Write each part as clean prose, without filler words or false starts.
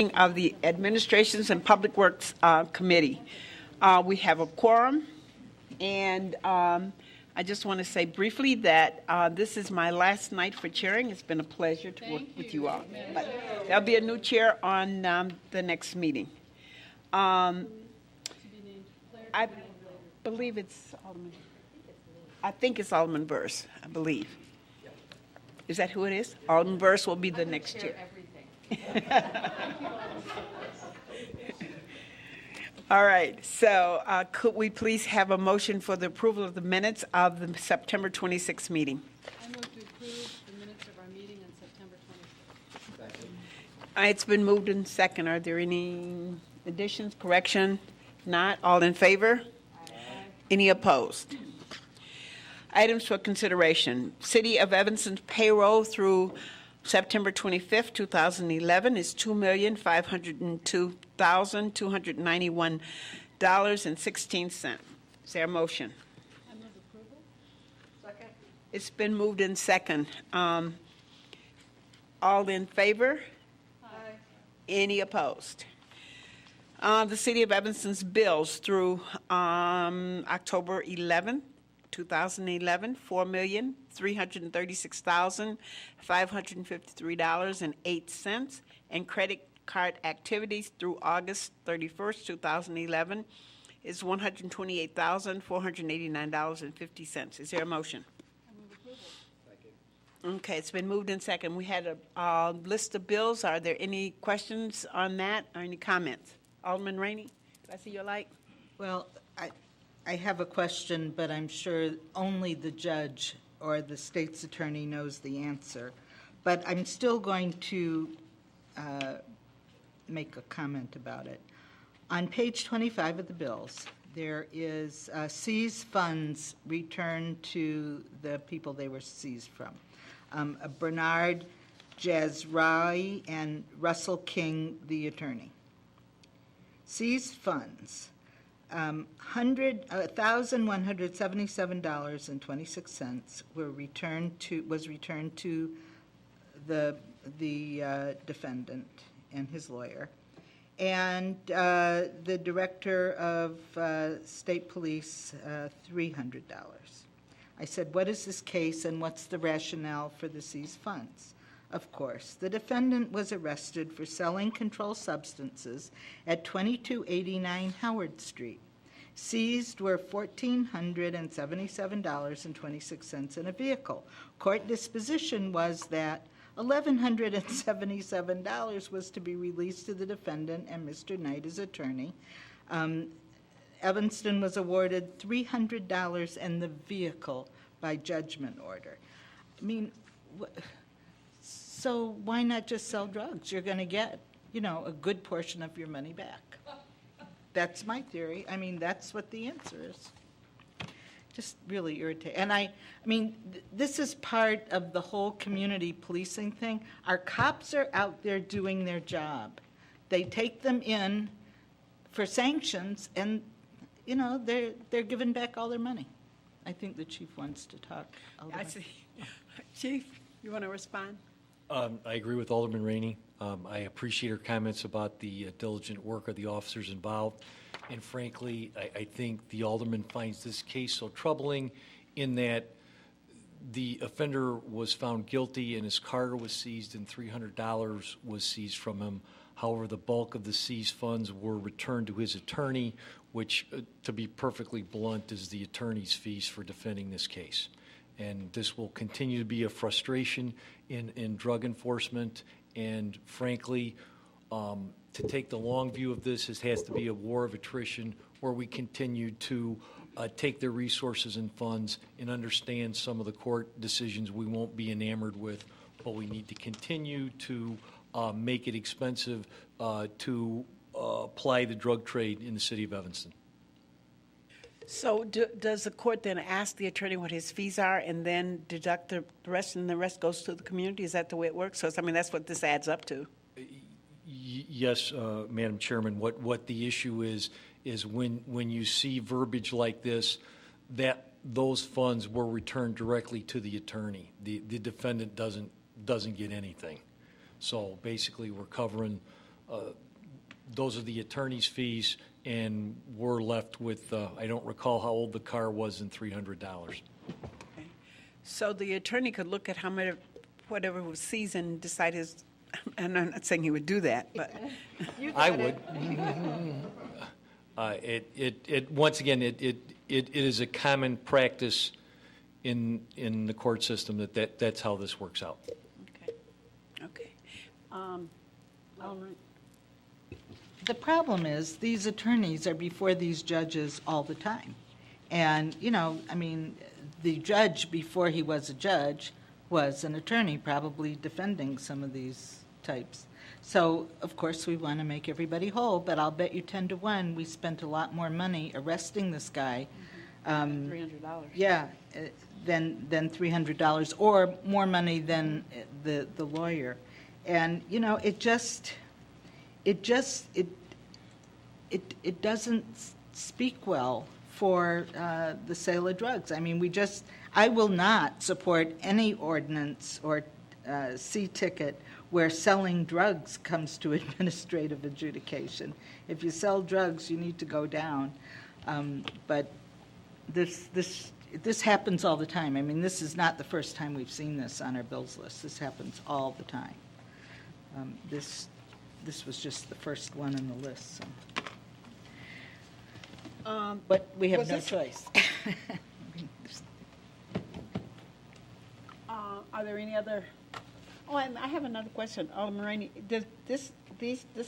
Of the Administrations and Public Works Committee. We have a quorum, and I just want to say briefly that this is my last night for chairing. It's been a pleasure to work with you all. But there'll be a new chair on the next meeting. I believe it's Alderman. I think it's Alderman Burrs, I believe. Is that who it is? Alderman Burrs will be the next chair. All right, so could we please have a motion for the approval of the minutes of the September 26th meeting? I move to approve the minutes of our meeting on September 26th. It's been moved in second. Are there any additions, correction? Not. All in favor? Aye. Any opposed? Items for consideration. City of Evanston's payroll through September 25th, 2011 is $2,502,291.16. Is there a motion? I move approval. Second. It's been moved in second. All in favor? Aye. Any opposed? The City of Evanston's bills through October 11th, 2011, $4,336,553.08, and credit card activities through August 31st, 2011 is $128,489.50. Is there a motion? I move approval. Second. Okay, it's been moved in second. We had a list of bills. Are there any questions on that or any comments? Alderman Rainey, did I see your light? Well, I have a question, but I'm sure only the judge or the state's attorney knows the answer. But I'm still going to make a comment about it. On page 25 of the bills, there is seized funds returned to the people they were seized from. Bernard Jazrai and Russell King, the attorney. Seized funds. $1,177.26 was returned to the defendant and his lawyer, and the director of state police $300. I said, what is this case and what's the rationale for the seized funds? Of course, the defendant was arrested for selling controlled substances at 2289 Howard Street. Seized were $1,477.26 in a vehicle. Court disposition was that $1,177 was to be released to the defendant and Mr. Knight, his attorney. Evanston was awarded $300 in the vehicle by judgment order. I mean, so why not just sell drugs? You're going to get, a good portion of your money back. That's my theory. I mean, that's what the answer is. Just really irritating. And I mean, this is part of the whole community policing thing. Our cops are out there doing their job. They take them in for sanctions, and, they're giving back all their money. I think the chief wants to talk. I see. Chief, you want to respond? I agree with Alderman Rainey. I appreciate her comments about the diligent work of the officers involved. And frankly, I think the alderman finds this case so troubling in that the offender was found guilty and his car was seized and $300 was seized from him. However, the bulk of the seized funds were returned to his attorney, which, to be perfectly blunt, is the attorney's fees for defending this case. And this will continue to be a frustration in drug enforcement. And frankly, to take the long view of this, it has to be a war of attrition where we continue to take their resources and funds and understand some of the court decisions we won't be enamored with, but we need to continue to make it expensive to apply the drug trade in the city of Evanston. So does the court then ask the attorney what his fees are and then deduct the rest, and the rest goes to the community? Is that the way it works? So, that's what this adds up to. Yes, Madam Chairman. What the issue is when you see verbiage like this, that those funds were returned directly to the attorney. The defendant doesn't get anything. So basically, we're covering those are the attorney's fees, and we're left with, I don't recall how old the car was, and $300. So the attorney could look at how many, whatever was seasoned, and decide his, and I'm not saying he would do that, but. I would. Once again, it is a common practice in the court system that's how this works out. Okay. The problem is, these attorneys are before these judges all the time. And, you know, I mean, the judge, before he was a judge, was an attorney, probably defending some of these types. So, of course, we want to make everybody whole, but I'll bet you 10 to 1, we spent a lot more money arresting this guy. $300. Yeah, than $300, or more money than the lawyer. And, you know, it doesn't speak well for the sale of drugs. I mean, I will not support any ordinance or C-ticket where selling drugs comes to administrative adjudication. If you sell drugs, you need to go down. But this happens all the time. I mean, this is not the first time we've seen this on our bills list. This happens all the time. This was just the first one on the list, so. But we have no choice. Are there any other, and I have another question. Alderman Rainey, this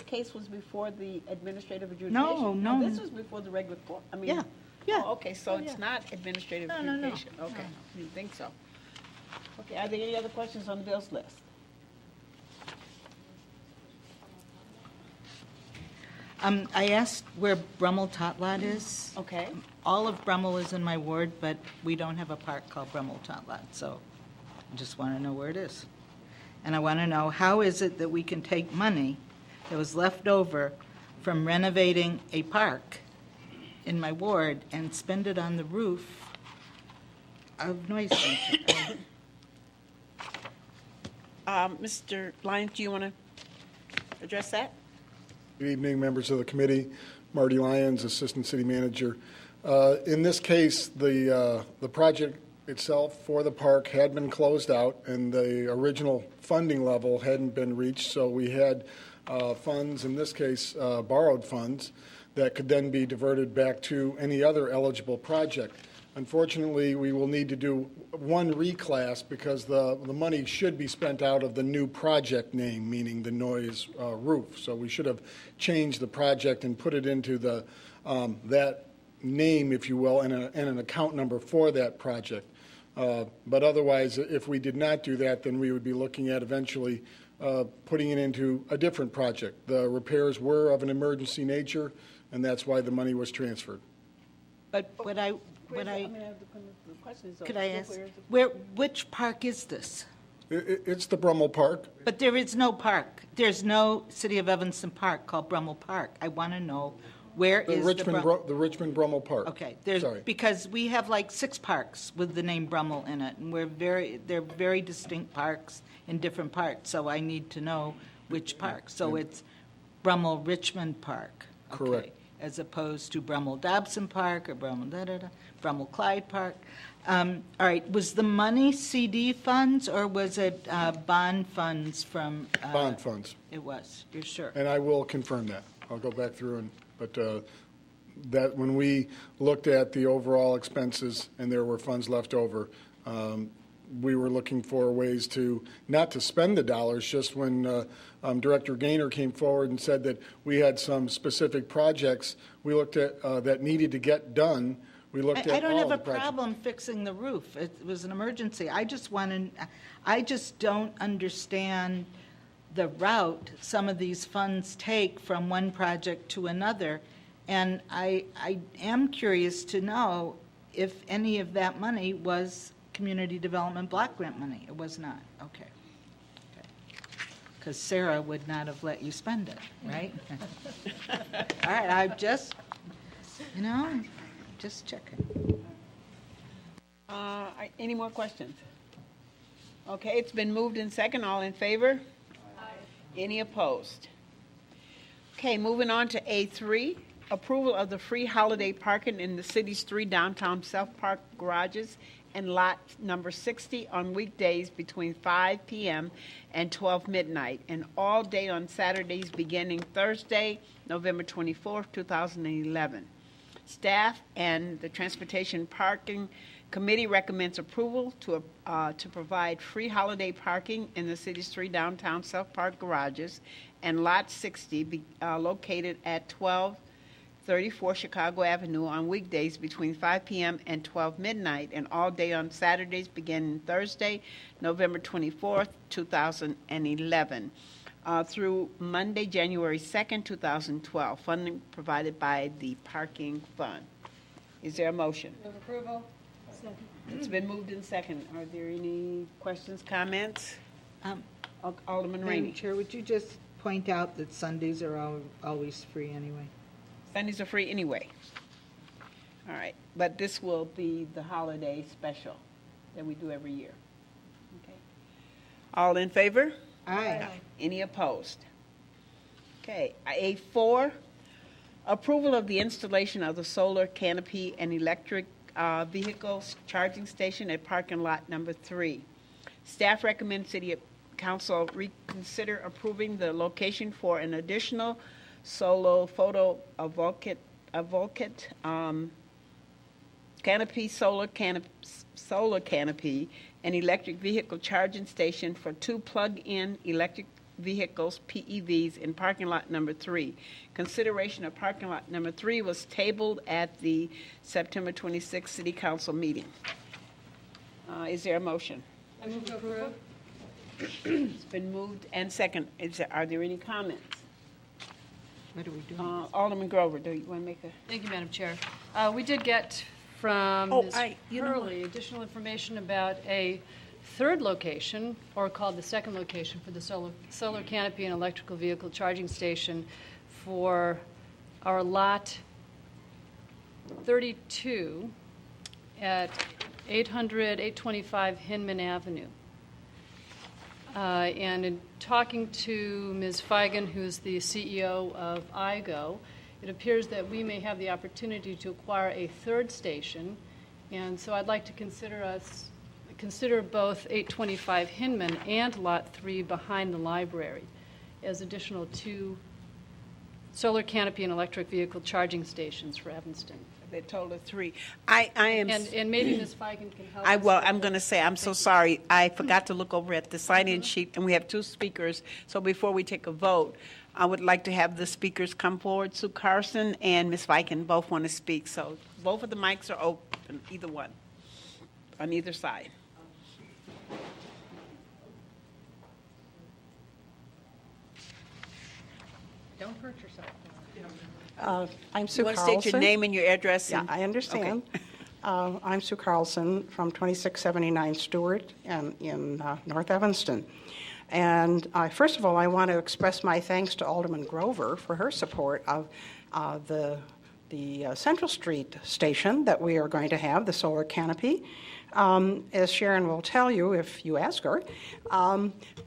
case was before the administrative adjudication? No. This was before the regular court? I mean. Yeah, yeah. Oh, okay, so it's not administrative No. adjudication? Okay, I didn't think so. Okay, are there any other questions on the bills list? I asked where Brummel Tot Lot is. Okay. All of Brummel is in my ward, but we don't have a park called Brummel Tot Lot, so I just want to know where it is. And I want to know, how is it that we can take money that was left over from renovating a park in my ward and spend it on the roof of noise center? Mr. Lyons, do you want to address that? Good evening, members of the committee. Marty Lyons, Assistant City Manager. In this case, the project itself for the park had been closed out, and the original funding level hadn't been reached, so we had funds, in this case borrowed funds, that could then be diverted back to any other eligible project. Unfortunately, we will need to do one reclass because the money should be spent out of the new project name, meaning the noise roof. So we should have changed the project and put it into the that name, if you will, and an account number for that project. But otherwise, if we did not do that, then we would be looking at eventually putting it into a different project. The repairs were of an emergency nature, and that's why the money was transferred. But what I could I ask, which park is this? It's the Brummel Park. But there is no park. There's no City of Evanston park called Brummel Park. I want to know, where is The Richmond Brummel Park. Okay, Sorry. because we have like 6 parks with the name Brummel in it, and they're very distinct parks in different parts, so I need to know which park. So it's Brummel Richmond Park. Okay, Correct. as opposed to Brummel Dobson Park or Brummel Brummel Clyde Park. All right, was the money CD funds, or was it bond funds from? Bond funds. It was, you're sure? And I will confirm that. I'll go back through but that when we looked at the overall expenses and there were funds left over, we were looking for ways not to spend the dollars. Just when Director Gaynor came forward and said that we had some specific projects we looked at that needed to get done, we looked at I don't all have a the projects. problem fixing the roof. It was an emergency. I just don't understand the route some of these funds take from one project to another. And I am curious to know if any of that money was community development block grant money. It was not. Okay. Because Sarah would not have let you spend it, right? All right, I'm just, just checking. Any more questions? Okay, it's been moved in second. All in favor? Aye. Any opposed? Okay, moving on to A3, approval of the free holiday parking in the city's 3 downtown self-park garages and lot number 60 on weekdays between 5 p.m. and 12 midnight, and all day on Saturdays beginning Thursday, November 24th, 2011. Staff and the Transportation Parking Committee recommends approval to provide free holiday parking in the city's 3 downtown self-park garages and Lot 60 located at 1234 Chicago Avenue on weekdays between 5 p.m. and 12 midnight, and all day on Saturdays beginning Thursday, November 24th, 2011. Through Monday, January 2nd, 2012. Funding provided by the Parking Fund. Is there a motion? Move approval. It's been moved in second. Are there any questions, comments? Alderman Madam Rainey. Chair, would you just point out that Sundays are always free anyway? Sundays are free anyway. All right, but this will be the holiday special that we do every year. Okay. All in favor? Aye. Any opposed? Okay, A4, approval of the installation of the solar canopy and electric vehicle charging station at parking lot number 3. Staff recommends City Council reconsider approving the location for an additional solar photovoltaic canopy, solar canopy, and electric vehicle charging station for 2 plug-in electric vehicles, PEVs, in parking lot number 3. Consideration of parking lot number 3 was tabled at the September 26th City Council meeting. Is there a motion? I move to approve. It's been moved and second. Are there any comments? What are we doing? Alderman Grover, do you want to make a? Thank you, Madam Chair. We did get from Oh, Ms. you know Hurley additional information about a third location, or called the second location, for the solar canopy and electrical vehicle charging station for our lot 32 at 825 Hinman Avenue. And in talking to Ms. Feigen, who's the CEO of IGO, it appears that we may have the opportunity to acquire a third station, and so I'd like to consider both 825 Hinman and Lot 3 behind the library as additional 2 solar canopy and electric vehicle charging stations for Evanston. They told her 3. I am. And maybe Ms. Feigen can help us. I'm going to say, I'm so sorry. I forgot to look over at the sign-in sheet, and we have 2 speakers. So before we take a vote, I would like to have the speakers come forward. Sue Carson and Ms. Viken both want to speak. So both of the mics are open, either one, on either side. Don't hurt yourself. I'm Sue You want to Carlson. state your name and your address? Yeah, and- I understand. I'm Sue Carlson from 2679 Stewart in North Evanston. And first of all, I want to express my thanks to Alderman Grover for her support of the Central Street station that we are going to have, the solar canopy. As Sharon will tell you if you ask her,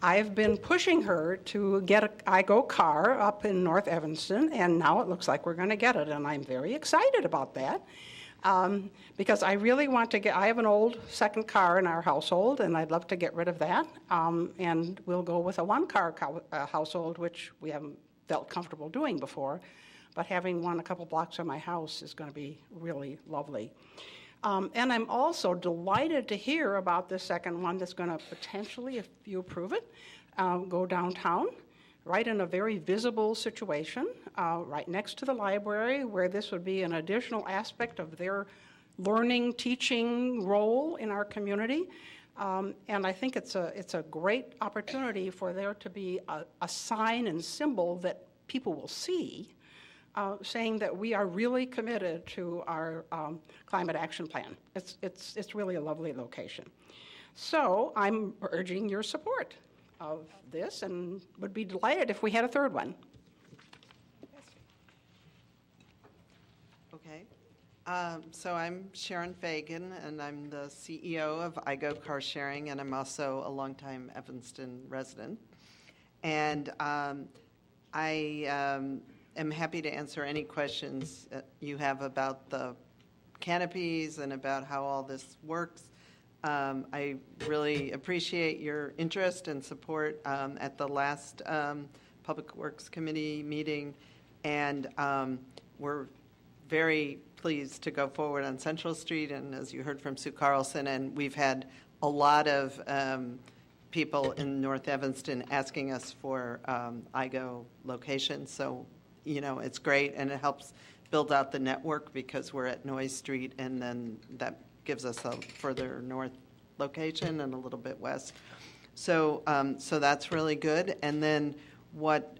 I've been pushing her to get an IGO car up in North Evanston, and now it looks like we're going to get it, and I'm very excited about that. Because I really want to I have an old second car in our household, and I'd love to get rid of that. And we'll go with a one-car household, which we haven't felt comfortable doing before. But having one a couple blocks from my house is going to be really lovely. And I'm also delighted to hear about this second one that's going to potentially, if you approve it, go downtown, right in a very visible situation, right next to the library, where this would be an additional aspect of their learning, teaching role in our community. And I think it's a great opportunity for there to be a sign and symbol that people will see, saying that we are really committed to our climate action plan. It's really a lovely location. So I'm urging your support of this and would be delighted if we had a third one. Okay. So I'm Sharon Fagan, and I'm the CEO of IGO Car Sharing, and I'm also a longtime Evanston resident. And I am happy to answer any questions you have about the canopies and about how all this works. I really appreciate your interest and support at the last Public Works Committee meeting, and we're very pleased to go forward on Central Street, and as you heard from Sue Carlson, and we've had a lot of people in North Evanston asking us for IGO locations, so it's great, and it helps build out the network because we're at Noyes Street, and then that gives us a further north location and a little bit west. So so that's really good. And then what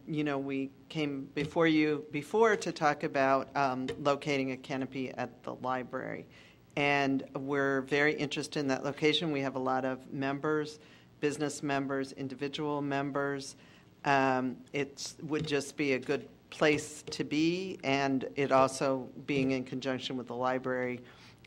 we came before you to talk about locating a canopy at the library, and we're very interested in that location. We have a lot of members, business members, individual members. It would just be a good place to be, and it also being in conjunction with the library.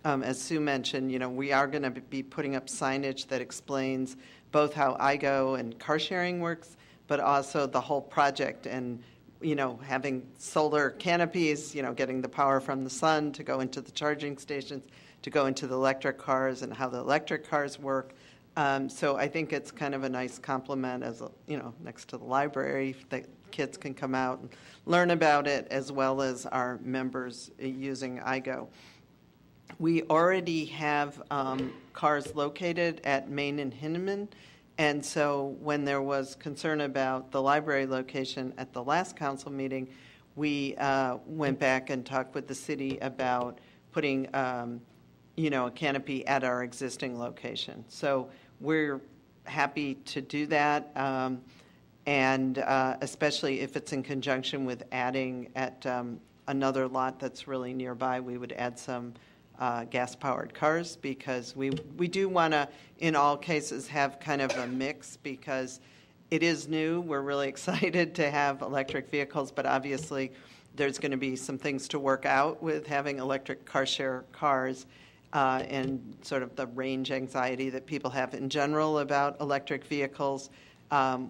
As Sue mentioned, we are going to be putting up signage that explains both how IGO and car sharing works, but also the whole project, and having solar canopies, getting the power from the sun to go into the charging stations, to go into the electric cars, and how the electric cars work. So I think it's kind of a nice complement, as next to the library, that kids can come out and learn about it, as well as our members using IGO. We already have cars located at Main and Hinneman, and so when there was concern about the library location at the last council meeting, we went back and talked with the city about putting a canopy at our existing location. So we're happy to do that, and especially if it's in conjunction with adding at another lot that's really nearby, we would add some gas-powered cars, because we do want to, in all cases, have kind of a mix, because it is new. We're really excited to have electric vehicles, but obviously there's going to be some things to work out with having electric car share cars, and sort of the range anxiety that people have in general about electric vehicles.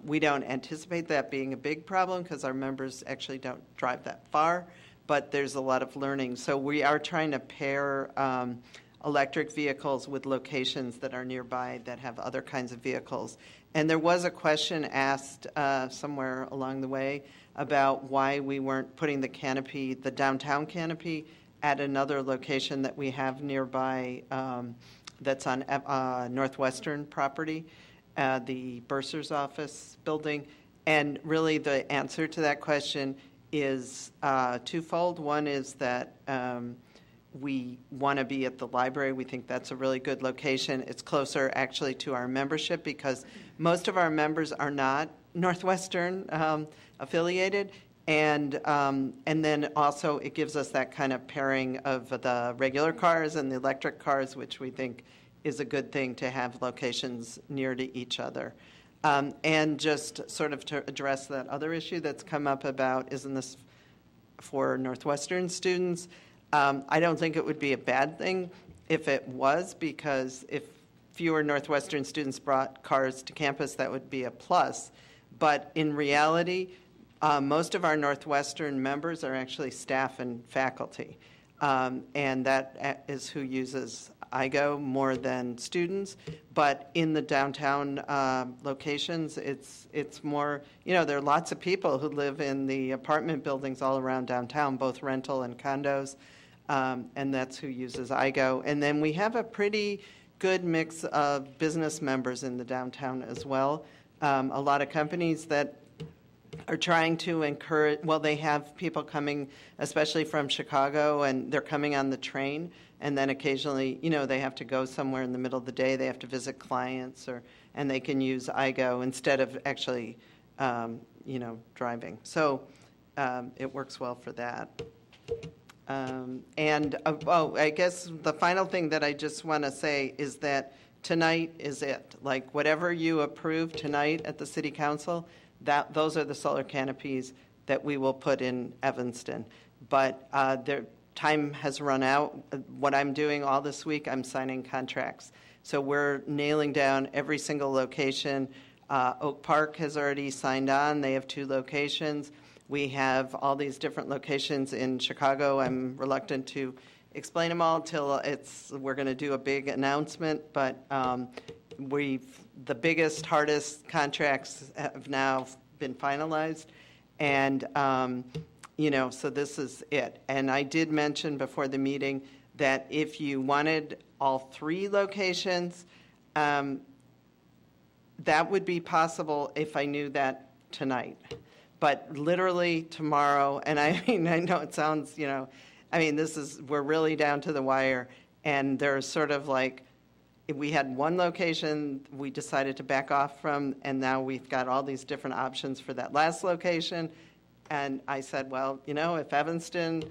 We don't anticipate that being a big problem, because our members actually don't drive that far, but there's a lot of learning. So we are trying to pair electric vehicles with locations that are nearby that have other kinds of vehicles. And there was a question asked somewhere along the way about why we weren't putting the canopy, the downtown canopy, at another location that we have nearby that's on Northwestern property, the bursar's office building. And really the answer to that question is twofold. One is that we want to be at the library. We think that's a really good location. It's closer actually to our membership, because most of our members are not Northwestern affiliated. And then also it gives us that kind of pairing of the regular cars and the electric cars, which we think is a good thing to have locations near to each other. And just sort of to address that other issue that's come up about, isn't this for Northwestern students? I don't think it would be a bad thing if it was, because if fewer Northwestern students brought cars to campus, that would be a plus. But in reality, most of our Northwestern members are actually staff and faculty, and that is who uses IGO more than students. But in the downtown locations, it's more, there are lots of people who live in the apartment buildings all around downtown, both rental and condos, and that's who uses IGO. And then we have a pretty good mix of business members in the downtown as well. A lot of companies that are trying to encourage, well, they have people coming, especially from Chicago, and they're coming on the train, and then occasionally, they have to go somewhere in the middle of the day, they have to visit clients, and they can use IGO instead of actually, driving. So it works well for that. I guess the final thing that I just want to say is that tonight is it. Like, whatever you approve tonight at the City Council, those are the solar canopies that we will put in Evanston. But their time has run out. What I'm doing all this week, I'm signing contracts. So we're nailing down every single location. Oak Park has already signed on. They have 2 locations. We have all these different locations in Chicago. I'm reluctant to explain them all till we're going to do a big announcement, but the biggest, hardest contracts have now been finalized, and so this is it. And I did mention before the meeting that if you wanted all 3 locations, that would be possible if I knew that tonight. But literally tomorrow, and I mean, I know it sounds, we're really down to the wire, and there's sort of like, we had one location we decided to back off from, and now we've got all these different options for that last location. And I said, well, if Evanston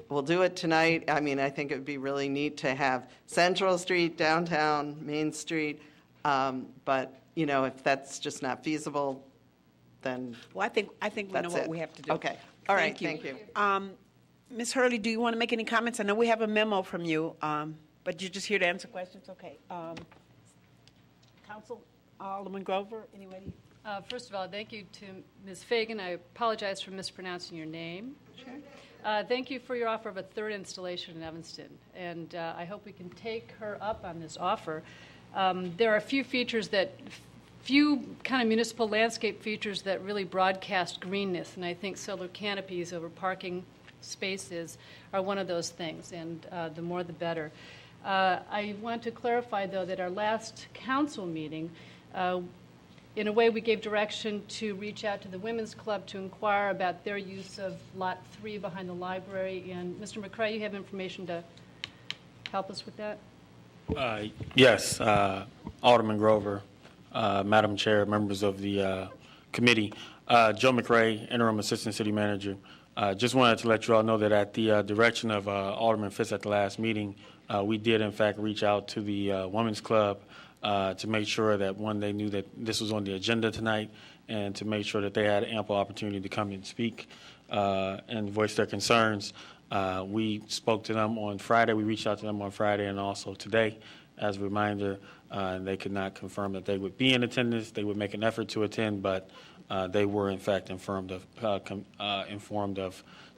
will do it tonight, I think it would be really neat to have Central Street, downtown, Main Street. But, if that's just not feasible, then Well, I think we know that's what it. we have to do. Okay. All right, thank you. Ms. Hurley, do you want to make any comments? I know we have a memo from you, but you're just here to answer questions? Okay. Council, Alderman Grover, anybody? First of all, thank you to Ms. Fagan. I apologize for mispronouncing your name. Sure. Thank you for your offer of a 3rd installation in Evanston, and I hope we can take her up on this offer. There are a few kind of municipal landscape features that really broadcast greenness, and I think solar canopies over parking spaces are one of those things, and the more the better. I want to clarify, though, that our last council meeting, in a way, we gave direction to reach out to the Women's Club to inquire about their use of Lot 3 behind the library. And Mr. McCrae, you have information to help us with that? Yes, Alderman Grover, Madam Chair, members of the committee. Joe McCrae, Interim Assistant City Manager. Just wanted to let you all know that at the direction of Alderman Fitz at the last meeting, we did, in fact, reach out to the Women's Club to make sure that, one, they knew that this was on the agenda tonight, and to make sure that they had ample opportunity to come and speak and voice their concerns. We spoke to them on Friday. We reached out to them on Friday and also today as a reminder. They could not confirm that they would be in attendance. They would make an effort to attend, but they were, in fact, informed of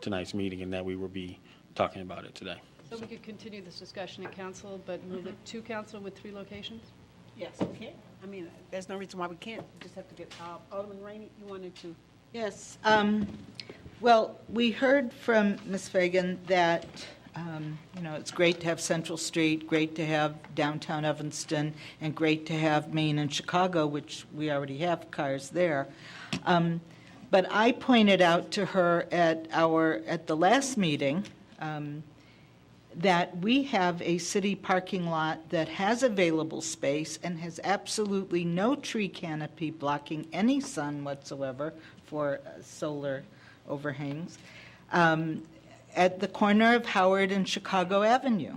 tonight's meeting and that we will be talking about it today. So we could continue this discussion at council, but move it to council with 3 locations? Yes, we can. There's no reason why we can't. We just have to get, Alderman Rainey, you wanted to? Yes. Well, we heard from Ms. Fagan that, it's great to have Central Street, great to have downtown Evanston, and great to have Maine and Chicago, which we already have cars there. But I pointed out to her at the last meeting that we have a city parking lot that has available space and has absolutely no tree canopy blocking any sun whatsoever for solar overhangs, at the corner of Howard and Chicago Avenue.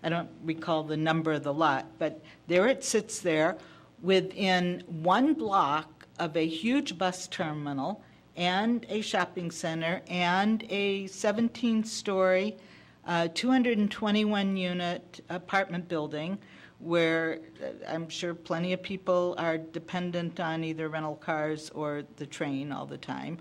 I don't recall the number of the lot, but there it sits there within 1 block of a huge bus terminal and a shopping center and a 17-story 221-unit apartment building where I'm sure plenty of people are dependent on either rental cars or the train all the time.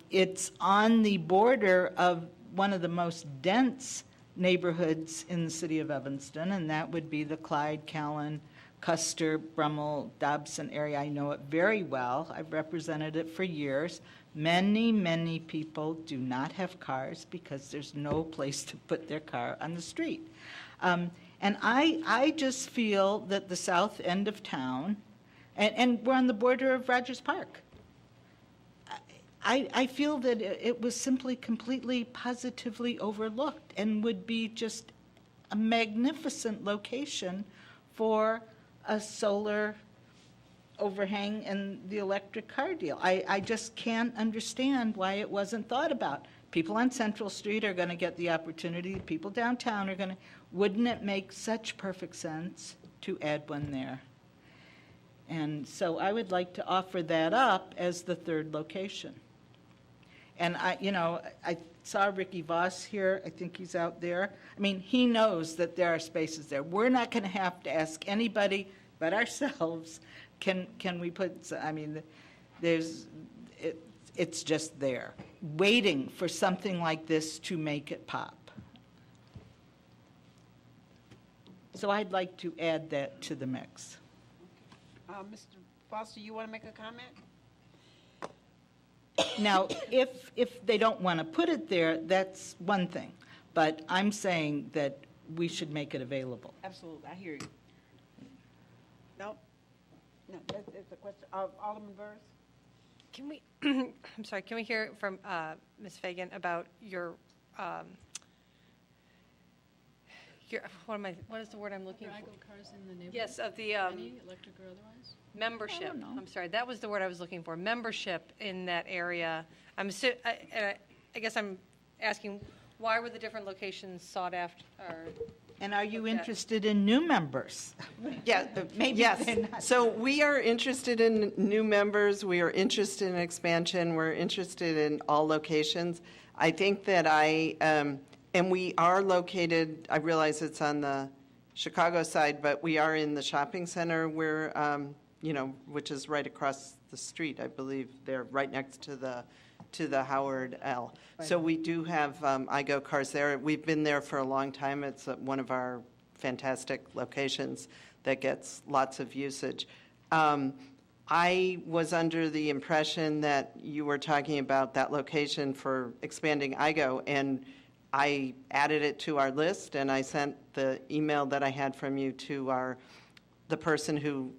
It's on the border of one of the most dense neighborhoods in the city of Evanston, and that would be the Clyde, Callan, Custer, Brummel, Dobson area. I know it very well. I've represented it for years. Many, many people do not have cars because there's no place to put their car on the street. And I just feel that the south end of town, and we're on the border of Rogers Park, I feel that it was simply completely positively overlooked and would be just a magnificent location for a solar overhang and the electric car deal. I just can't understand why it wasn't thought about. People on Central Street are going to get the opportunity. People downtown are going to. Wouldn't it make such perfect sense to add one there? And so I would like to offer that up as the 3rd location. And I saw Ricky Voss here. I think he's out there. I mean, he knows that there are spaces there. We're not going to have to ask anybody but ourselves. Can we put? I mean, it's just there, waiting for something like this to make it pop. So I'd like to add that to the mix. Mr. Foster, you want to make a comment? Now, if they don't want to put it there, that's one thing. But I'm saying that we should make it available. Absolutely, I hear you. No? No, that's a question. Alderman Burrs? Can we, I'm sorry, can we hear from Ms. Fagan about your, what is the word I'm looking Are for? IGO cars in the neighborhood? Yes, of the Any, electric or otherwise? membership. I'm sorry, that was the word I was looking for, membership in that area. I guess I'm asking, why were the different locations sought after, or And are you Okay. interested in new members? Yeah, Maybe yes. they're not. So we are interested in new members. We are interested in expansion. We're interested in all locations. I think that and we are located, I realize it's on the Chicago side, but we are in the shopping center where, which is right across the street, I believe. They're right next to the Howard L. So we do have IGO cars there. We've been there for a long time. It's one of our fantastic locations that gets lots of usage. I was under the impression that you were talking about that location for expanding IGO, and I added it to our list, and I sent the email that I had from you to the person who,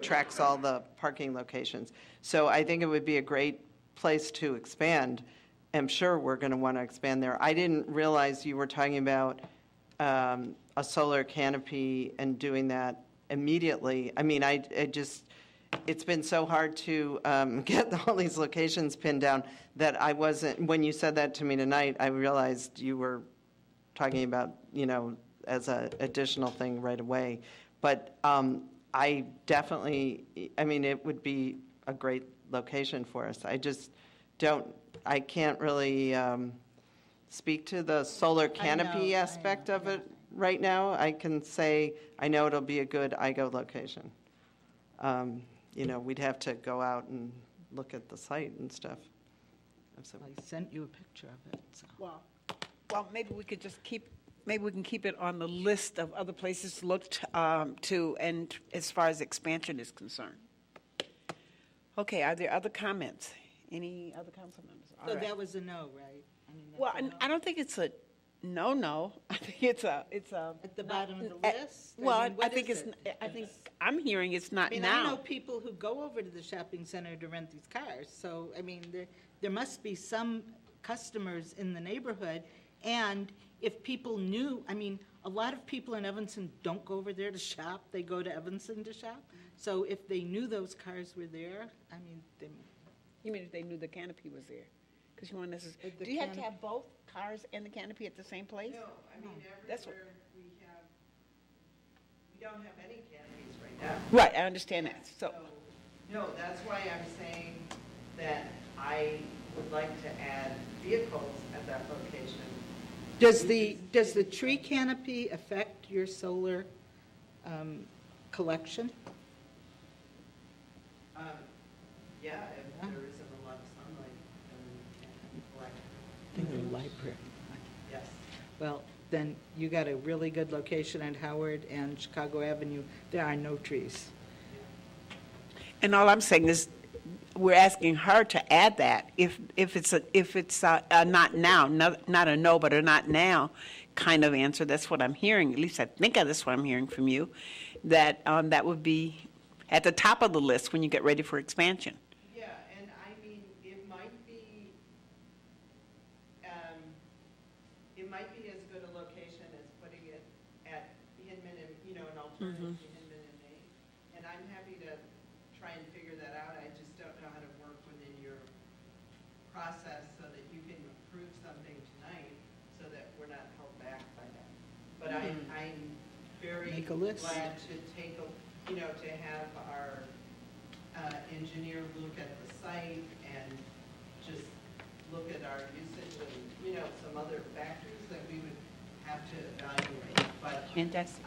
tracks all the parking locations. So I think it would be a great place to expand. I'm sure we're going to want to expand there. I didn't realize you were talking about a solar canopy and doing that immediately. I mean, it's been so hard to get all these locations pinned down that I wasn't, when you said that to me tonight, I realized you were talking about, as an additional thing right away. But I definitely, it would be a great location for us. I can't really speak to the solar canopy aspect of it right now. I can say, I know it'll be a good IGO location. We'd have to go out and look at the site and stuff. I sent you a picture of it, so. Well, maybe we could just maybe we can keep it on the list of other places to look to, and as far as expansion is concerned. Okay, are there other comments? Any other council members? All So right. that was a no, right? That's Well, a no? I don't think it's a no. I think it's a. At the bottom of the list? Well, mean, what think is it's. it? I think I'm hearing it's not I now. know people who go over to the shopping center to rent these cars, so, there must be some customers in the neighborhood, and if people knew, a lot of people in Evanston don't go over there to shop, they go to Evanston to shop, so if they knew those cars were there, they. You mean if they knew the canopy was there? Because you want to. The Do you have to canop- have both cars and the canopy at the same place? No, That's what- we don't have any canopies right now. Right, I understand that. So. No, that's why I'm saying that I would like to add vehicles at that location. Does the tree canopy affect your solar collection? Yeah, if there isn't a lot of sunlight, then we can collect. In the library. Yes. Well, then you got a really good location at Howard and Chicago Avenue. There are no trees. And all I'm saying is, we're asking her to add that. If it's a not now, not a no, but a not now kind of answer. That's what I'm hearing. At least I think that's what I'm hearing from you. That that would be at the top of the list when you get ready for expansion. Yeah, and it might be as good a location as putting it at Hinman and, an alternative to Hinman and Main. And I'm happy to try and figure that out. I just don't know how to work within your process so that you can approve something tonight so that we're not held back by that. But I'm very Make a list. glad to take to have our engineer look at the site and just look at our usage and, some other factors that we would have to evaluate. But Fantastic.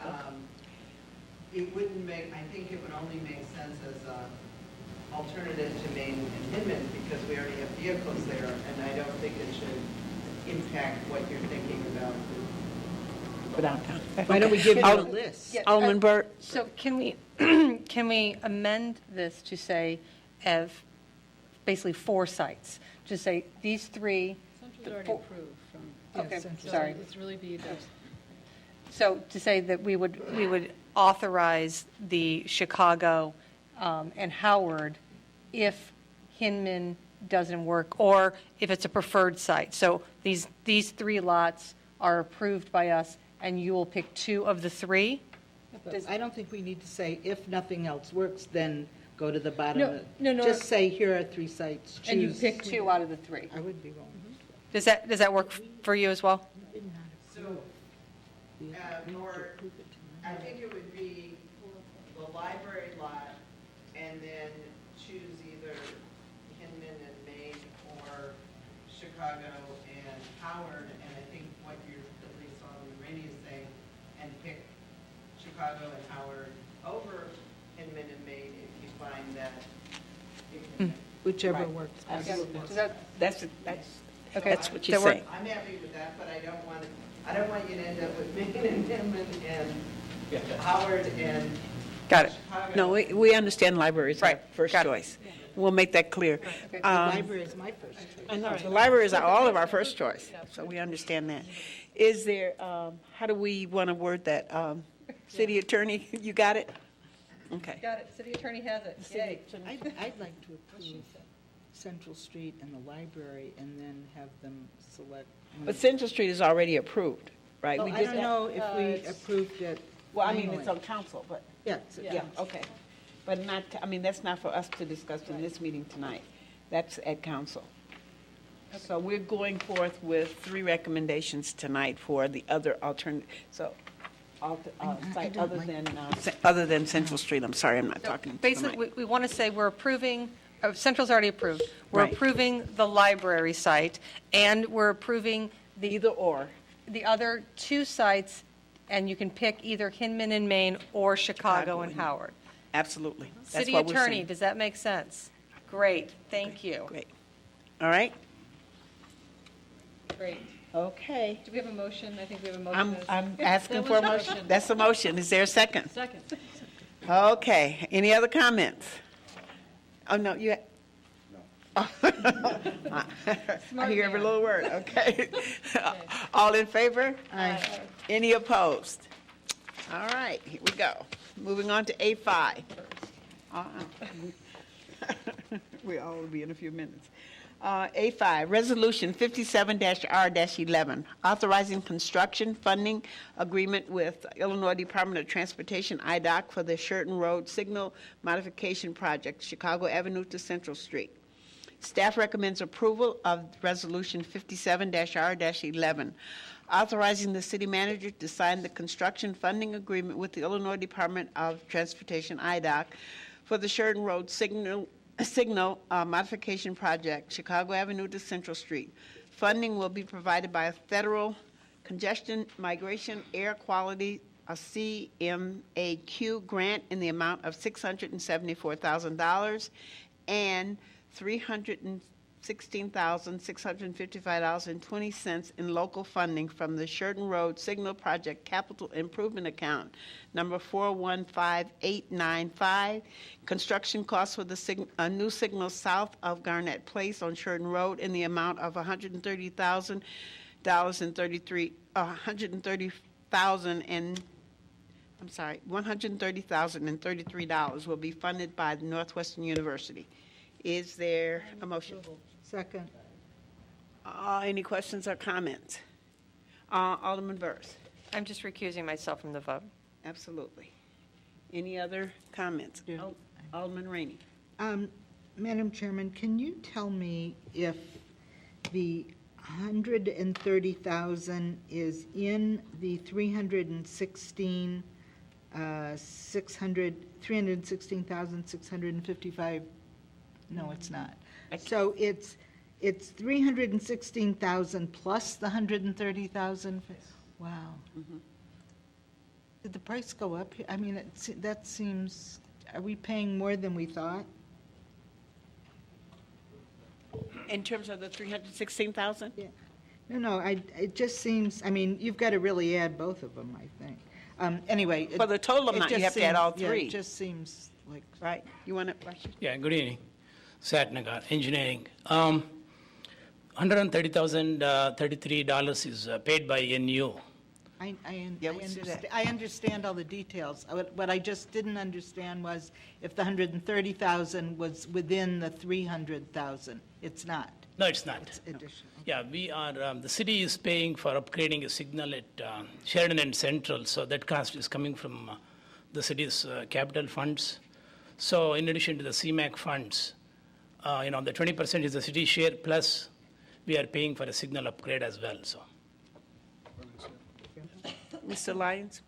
it wouldn't make, I think it would only make sense as alternative to Maine and Hinman because we already have vehicles there, and I don't think it should impact what you're thinking about. Why don't we give you a Alderman- list? Yeah, Alderman Burt? So can we, can we amend this to say, basically 4 sites? To say these 3. Central's already four- approved from, Okay, so sorry. it's really be the So to say that we would authorize the Chicago and Howard if Hinman doesn't work, or if it's a preferred site. So these 3 lots are approved by us, and you will pick 2 of the 3? I don't think we need to say, if nothing else works, then go to the bottom. No, no. Just say, here are 3 sites, choose. And you pick 2 out of the 3. I would be wrong. Does that work for you as well? So, or, I think it would be the library lot, and then choose either Hinman and Maine or Chicago and Howard, and I think what you're, at least Alderman Rainey is saying, and pick Chicago and Howard over Hinman and Maine if you find that. Whichever Right. works. Absolutely. Does that- That's Okay. that's what you're That work? saying. I'm happy with that, but I don't want you to end up with Maine and Hinman and Howard and Got it. Chicago. No, we understand libraries are Right, first got it. choice. We'll make that clear. The library is my first choice. I know, the libraries are all of our first choice, so we understand that. Is there, how do we want to word that? City attorney, you got it? Okay. Got it. City attorney has it. Yay. I'd like to approve Central Street and the library and then have them select. But Central Street is already approved, right? We I did don't that. know if we approved it. Well, I mean, finally. it's on council, but, Yeah, yeah, okay. But not, I mean, that's not for us to discuss in this meeting tonight. That's at council. So we're going forth with 3 recommendations tonight for the other alternative, so, site other than Central Street. I'm sorry, I'm not talking to the mic. Basically, we want to say we're approving, Central's already approved. We're Right. approving the library site, and we're approving Either or. the other 2 sites, and you can pick either Hinman and Maine or Chicago and Howard. Absolutely. That's City what we're attorney, saying. does that make sense? Great, thank you. Great. All right? Great. Okay. Do we have a motion? I think we have a motion. I'm asking for a motion. That's a motion. Is there a second? second. Okay. Any other comments? Oh, no, you. No. I hear every little word. Okay. All in favor? Aye. Any opposed? All right, here we go. Moving on to A5. We all will be in a few minutes. A5, Resolution 57-R-11, authorizing construction funding agreement with Illinois Department of Transportation, IDOT, for the Sherton Road Signal Modification Project, Chicago Avenue to Central Street. Staff recommends approval of Resolution 57-R-11, authorizing the city manager to sign the construction funding agreement with the Illinois Department of Transportation, IDOT, for the Sherton Road Signal Modification Project, Chicago Avenue to Central Street. Funding will be provided by a federal Congestion Migration Air Quality, a CMAQ grant in the amount of $674,000 and $316,655.20 in local funding from the Sherton Road Signal Project Capital Improvement Account, number 415895. Construction costs for the new signal south of Garnett Place on Sherton Road in the amount of $130,033 will be funded by the Northwestern University. Is there a motion? Second. Any questions or comments? Alderman Burrs? I'm just recusing myself from the vote. Absolutely. Any other comments? Alderman Rainey? Madam Chairman, can you tell me if the 130,000 is in the 316,655? No, it's not. So it's 316,000 plus the 130,000? Wow. Did the price go up? I mean, that seems, are we paying more than we thought? In terms of the 316,000? Yeah. No, it just seems, I mean, you've got to really add both of them, I think. Anyway. For the total it amount, you just have to add all seems- yeah, three. it just seems like. Right? You want to, Rashid? Yeah, good evening. Satnagar, engineering. $130,033 is paid by NU. Yeah, we see that. I understand all the details. What I just didn't understand was if the 130,000 was within the 300,000. It's not. No, it's not. It's additional. Yeah, we are, the city is paying for upgrading a signal at Sheridan and Central, so that cost is coming from the city's capital funds. So in addition to the CMAC funds, the 20% is the city share, plus we are paying for a signal upgrade as well, so. Mr. Lyons?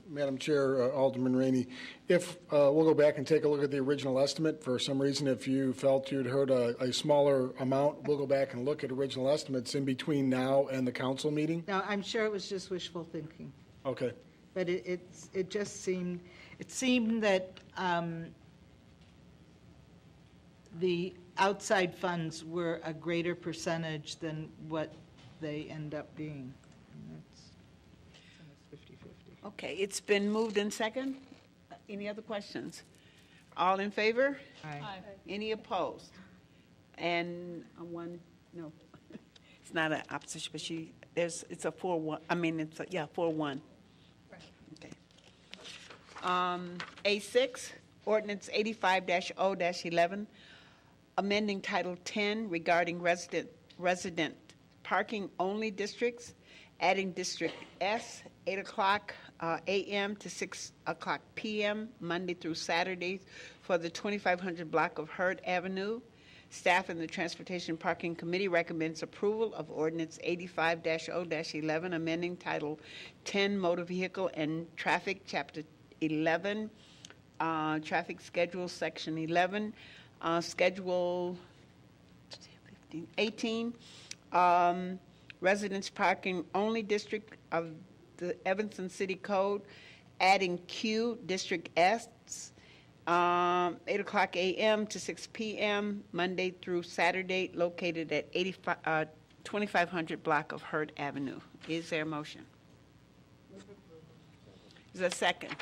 Madam Chair, Alderman Rainey, if, we'll go back and take a look at the original estimate. For some reason, if you felt you'd heard a smaller amount, we'll go back and look at original estimates in between now and the council meeting. Now, I'm sure it was just wishful thinking, Okay. but it just seemed, that the outside funds were a greater percentage than what they end up being. And that's almost 50-50. Okay, it's been moved in second. Any other questions? All in favor? Aye. Any opposed? And one, no. It's not an opposition, but it's a 4-1, I mean, it's, 4-1. Okay. A6, ordinance 85-0-11, amending Title 10 regarding resident parking only districts, adding District S, 8 o'clock a.m. to 6 o'clock p.m., Monday through Saturday, for the 2500 block of Hurt Avenue. Staff and the Transportation Parking Committee recommends approval of Ordinance 85-0-11, amending Title 10 Motor Vehicle and Traffic, Chapter 11, Traffic Schedule, Section 11, Schedule 18, Residence Parking Only District of the Evanston City Code, adding Q, District S, 8 o'clock a.m. to 6 p.m., Monday through Saturday, located at 2500 block of Hurt Avenue. Is there a motion? Is there a second?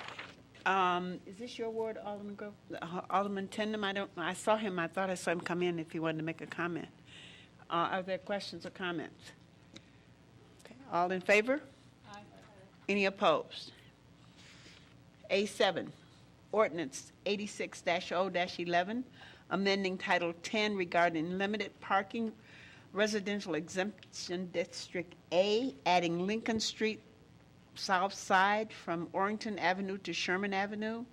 Is this your ward, Alderman Grove? Alderman Tindem, I saw him, I thought I saw him come in if he wanted to make a comment. Are there questions or comments? Okay, all in favor? Aye. Any opposed? A7, ordinance 86-0-11, amending Title 10 regarding limited parking, residential exemption District A, adding Lincoln Street South Side from Orrington Avenue to Sherman Avenue.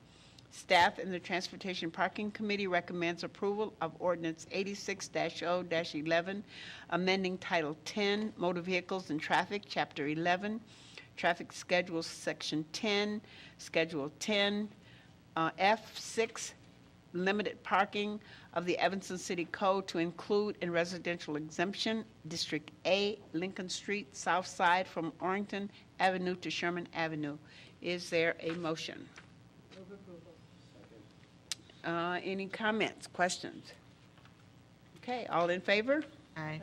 Staff and the Transportation Parking Committee recommends approval of Ordinance 86-0-11, amending Title 10, Motor Vehicles and Traffic, Chapter 11, Traffic Schedules, Section 10, Schedule 10, F6, limited parking of the Evanston City Code to include in residential exemption District A, Lincoln Street, South Side from Orrington Avenue to Sherman Avenue. Is there a motion? Any comments, questions? Okay, all in favor? Aye.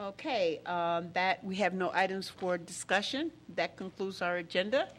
Okay, that we have no items for discussion. That concludes our agenda.